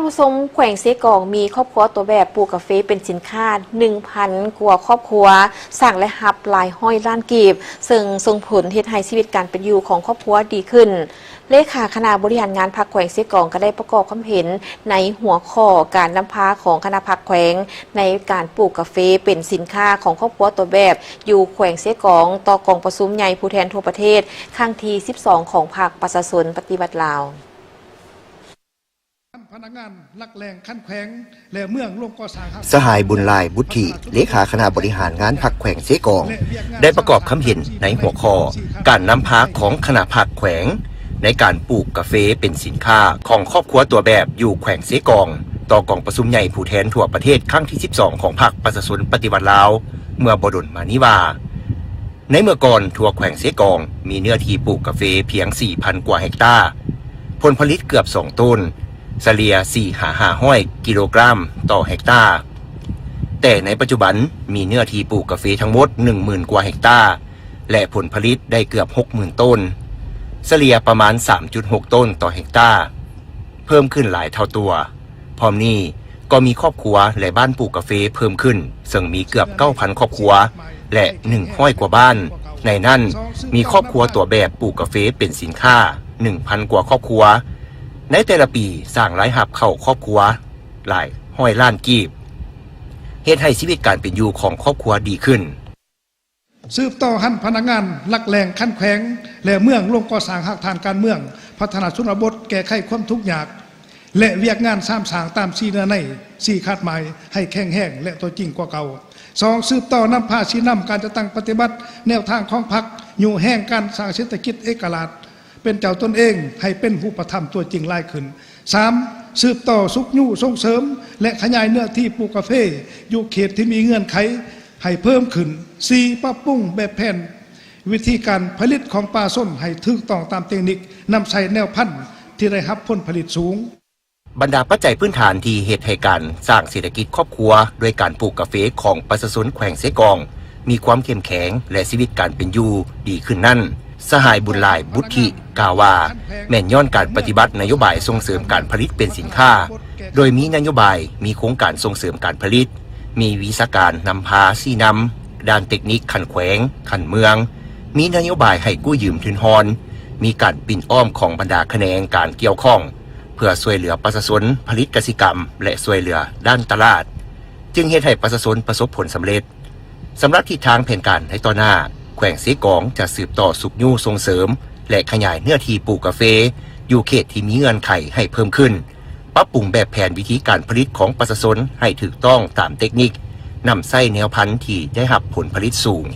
ผู้ชมแขวงเซกองมีครอบครัวตัวแบบปลูกกาแฟเป็นสินค้า 1,000 กว่าครอบครัวสั่งและฮับหลายห้อยล้านกีบซึ่งส่งผลเฮ็ดให้ชีวิตการเป็นอยู่ของครอบครัวดีขึ้นเลขาคณะบริหารงานพรรคแขวงเซกองก็ได้ประกอบความเห็นในหัวข้อการนำพาของคณะพรรคแขวงในการปลูกกาแฟเป็นสินค้าของครอบครัวตัวแบบอยู่แขวงเซกองต่อกองประชุมใหญ่ผู้แทนทั่วประเทศครั้งที่ 12 ของพรรคประชาชนปฏิบัติลาวพนักงานลักแรงขั้นแขวงและเมืองร่วมก่อสร้างสหายบุญลายบุตรีเลขาคณะบริหารงานพรรคแขวงเซกองได้ประกอบคำเห็นในหัวข้อการนำพาของคณะพรรคแขวงในการปลูกกาแฟเป็นสินค้าของครอบครัวตัวแบบอยู่แขวงเซกองต่อกองประชุมใหญ่ผู้แทนทั่วประเทศครั้งที่ 12 ของพรรคประชาชนปฏิวัติลาวเมื่อบ่ดลมานี้ว่าในเมื่อก่อนทั่วแขวงเซกองมีเนื้อที่ปลูกกาแฟเพียง 4,000 กว่าเฮกตาร์ผลผลิตเกือบ 2 ต้นเฉลี่ย 4-500 กิโลกรัมต่อเฮกตาร์แต่ในปัจจุบันมีเนื้อที่ปลูกกาแฟทั้งหมด 10,000 กว่าเฮกตาร์และผลผลิตได้เกือบ 60,000 ต้นเฉลี่ยประมาณ 3.6 ต้นต่อเฮกตาร์เพิ่มขึ้นหลายเท่าตัวพร้อมนี้ก็มีครอบครัวและบ้านปลูกกาแฟเพิ่มขึ้นซึ่งมีเกือบ 9,000 ครอบครัวและ100 กว่าบ้านในนั้นมีครอบครัวตัวแบบปลูกกาแฟเป็นสินค้า 1,000 กว่าครอบครัวในแต่ละปีสร้างรายรับเข้าครอบครัวหลายห้อยล้านกีบเฮ็ดให้ชีวิตการเป็นอยู่ของครอบครัวดีขึ้นสืบต่อหันพนักงานลักแรงขั้นแขวงและเมืองร่วมก่อสร้างหากทานการเมืองพัฒนาชนบทแก้ไขความทุกข์ยากและเวียกงานสร้างสางตาม4เนื้อใน4คาดหมายให้แข็งแห้งและตัวจริงกว่าเก่า2สืบต่อนำพาชี้นำการจะตั้งปฏิบัติแนวทางของพรรคอยู่แห่งการสร้างเศรษฐกิจเอกราชเป็นเจ้าตนเองให้เป็นผู้ประทับตัวจริงหลายขึ้น 3. สืบต่อสุขยู่ส่งเสริมและขยายเนื้อที่ปลูกกาแฟอยู่เขตที่มีเงื่อนไขให้เพิ่มขึ้น 4. ปรับปรุงแบบแผนวิธีการผลิตของปลาส้มให้ถูกต้องตามเทคนิคนำใส่แนวพันธุ์ที่ได้รับผลผลิตสูงบรรดาปัจจัยพื้นฐานที่เหตุให้การสร้างเศรษฐกิจครอบครัวด้วยการปลูกกาแฟของประชาชนแขวงเซกองมีความเข้มแข็งและชีวิตการเป็นอยู่ดีขึ้นนั่นสหายบุญหลายบุตรีกล่าวว่าแม่นย้อนการปฏิบัตินโยบายส่งเสริมการผลิตเป็นสินค้าโดยมีนโยบายมีโครงการส่งเสริมการผลิตมีวิชาการนำพาชี้นำด้านเทคนิคขันแขวงขันเมืองมีนโยบายให้กู้ยืมทุนฮอนมีการปิ่นอ้อมของบรรดาแขนงการเกี่ยวข้องเพื่อช่วยเหลือประชาชนผลิตกสิกรรมและช่วยเหลือด้านตลาดจึงเฮ็ดให้ประชาชนประสบผลสำเร็จสำหรับทิศทางแผนการในต่อหน้าแขวงเซกองจะสืบต่อสุขยู่ส่งเสริมและขยายเนื้อที่ปลูกกาแฟอยู่เขตที่มีเงื่อนไขให้เพิ่มขึ้นปรับปรุงแบบแผนวิธีการผลิตของประชาชนให้ถูกต้องตามเทคนิคนำใส่แนวพันธุ์ที่ได้รับผลผลิตสูง